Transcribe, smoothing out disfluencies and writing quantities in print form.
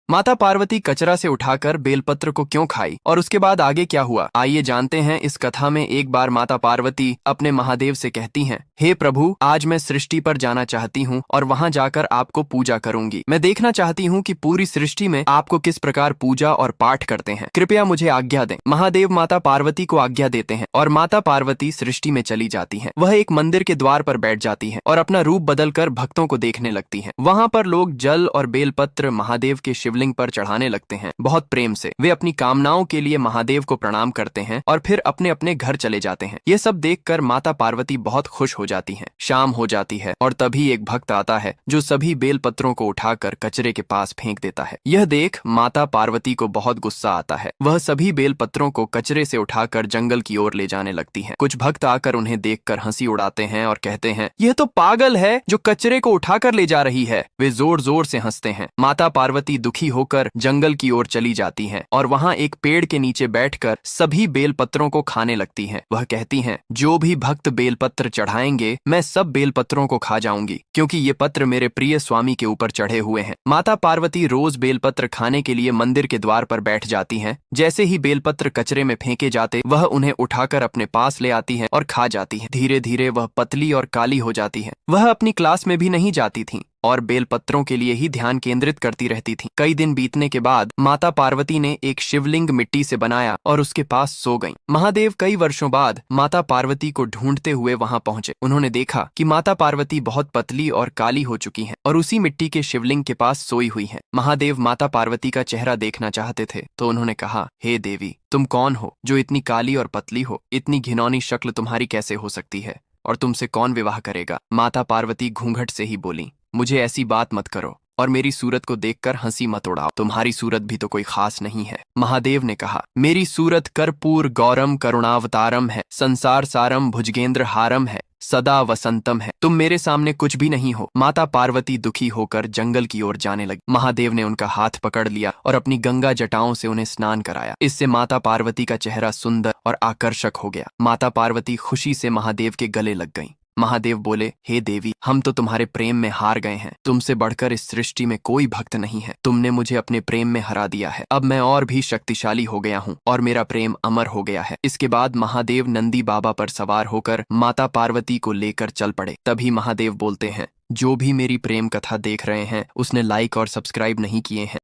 माता पार्वती कचरा से उठाकर बेलपत्र को क्यों खाई और उसके बाद आगे क्या हुआ, आइए जानते हैं। इस कथा में एक बार माता पार्वती अपने महादेव से कहती हैं, हे प्रभु, आज मैं सृष्टि पर जाना चाहती हूँ और वहाँ जाकर आपको पूजा करूंगी। मैं देखना चाहती हूँ कि पूरी सृष्टि में आपको किस प्रकार पूजा और पाठ करते हैं। कृपया मुझे आज्ञा दें। महादेव माता पार्वती को आज्ञा देते हैं और माता पार्वती सृष्टि में चली जाती हैं। वह एक मंदिर के द्वार पर बैठ जाती हैं और अपना रूप बदलकर भक्तों को देखने लगती हैं। वहाँ पर लोग जल और बेलपत्र महादेव के शिवलिंग पर चढ़ाने लगते हैं। बहुत प्रेम से वे अपनी कामनाओं के लिए महादेव को प्रणाम करते हैं और फिर अपने अपने घर चले जाते हैं। ये सब देखकर माता पार्वती बहुत खुश हो जाती हैं। शाम हो जाती है और तभी एक भक्त आता है जो सभी बेलपत्रों को उठाकर कचरे के पास फेंक देता है। यह देख माता पार्वती को बहुत गुस्सा आता है। वह सभी बेलपत्रों को कचरे से उठाकर जंगल की ओर ले जाने लगती है। कुछ भक्त आकर उन्हें देखकर हंसी उड़ाते हैं और कहते हैं, यह तो पागल है जो कचरे को उठाकर ले जा रही है। वे जोर जोर से हंसते हैं। माता पार्वती दुखी होकर जंगल की ओर चली जाती हैं और वहां एक पेड़ के नीचे बैठकर सभी बेलपत्रों को खाने लगती हैं। वह कहती हैं, जो भी भक्त बेलपत्र चढ़ाएंगे मैं सब बेलपत्रों को खा जाऊंगी, क्योंकि ये पत्र मेरे प्रिय स्वामी के ऊपर चढ़े हुए हैं। माता पार्वती रोज बेलपत्र खाने के लिए मंदिर के द्वार पर बैठ जाती हैं। जैसे ही बेलपत्र कचरे में फेंके जाते वह उन्हें उठाकर अपने पास ले आती है और खा जाती है। धीरे धीरे वह पतली और काली हो जाती है। वह अपनी क्लास में भी नहीं जाती थी और बेलपत्रों के लिए ही ध्यान केंद्रित करती रहती थी। कई दिन बीतने के बाद माता पार्वती ने एक शिवलिंग मिट्टी से बनाया और उसके पास सो गईं। महादेव कई वर्षों बाद माता पार्वती को ढूंढते हुए वहां पहुंचे। उन्होंने देखा कि माता पार्वती बहुत पतली और काली हो चुकी हैं और उसी मिट्टी के शिवलिंग के पास सोई हुई हैं। महादेव माता पार्वती का चेहरा देखना चाहते थे तो उन्होंने कहा, हे देवी, तुम कौन हो जो इतनी काली और पतली हो? इतनी घिनौनी शक्ल तुम्हारी कैसे हो सकती है और तुमसे कौन विवाह करेगा? माता पार्वती घूंघट से ही बोली, मुझे ऐसी बात मत करो और मेरी सूरत को देखकर हंसी मत उड़ाओ। तुम्हारी सूरत भी तो कोई खास नहीं है। महादेव ने कहा, मेरी सूरत कर्पूर गौरम करुणावतारम है, संसार सारम भुजगेंद्र हारम है, सदा वसंतम है। तुम मेरे सामने कुछ भी नहीं हो। माता पार्वती दुखी होकर जंगल की ओर जाने लगी। महादेव ने उनका हाथ पकड़ लिया और अपनी गंगा जटाओं से उन्हें स्नान कराया। इससे माता पार्वती का चेहरा सुंदर और आकर्षक हो गया। माता पार्वती खुशी से महादेव के गले लग गईं। महादेव बोले, हे देवी, हम तो तुम्हारे प्रेम में हार गए हैं। तुमसे बढ़कर इस सृष्टि में कोई भक्त नहीं है। तुमने मुझे अपने प्रेम में हरा दिया है। अब मैं और भी शक्तिशाली हो गया हूँ और मेरा प्रेम अमर हो गया है। इसके बाद महादेव नंदी बाबा पर सवार होकर माता पार्वती को लेकर चल पड़े। तभी महादेव बोलते हैं, जो भी मेरी प्रेम कथा देख रहे हैं उसने लाइक और सब्सक्राइब नहीं किए हैं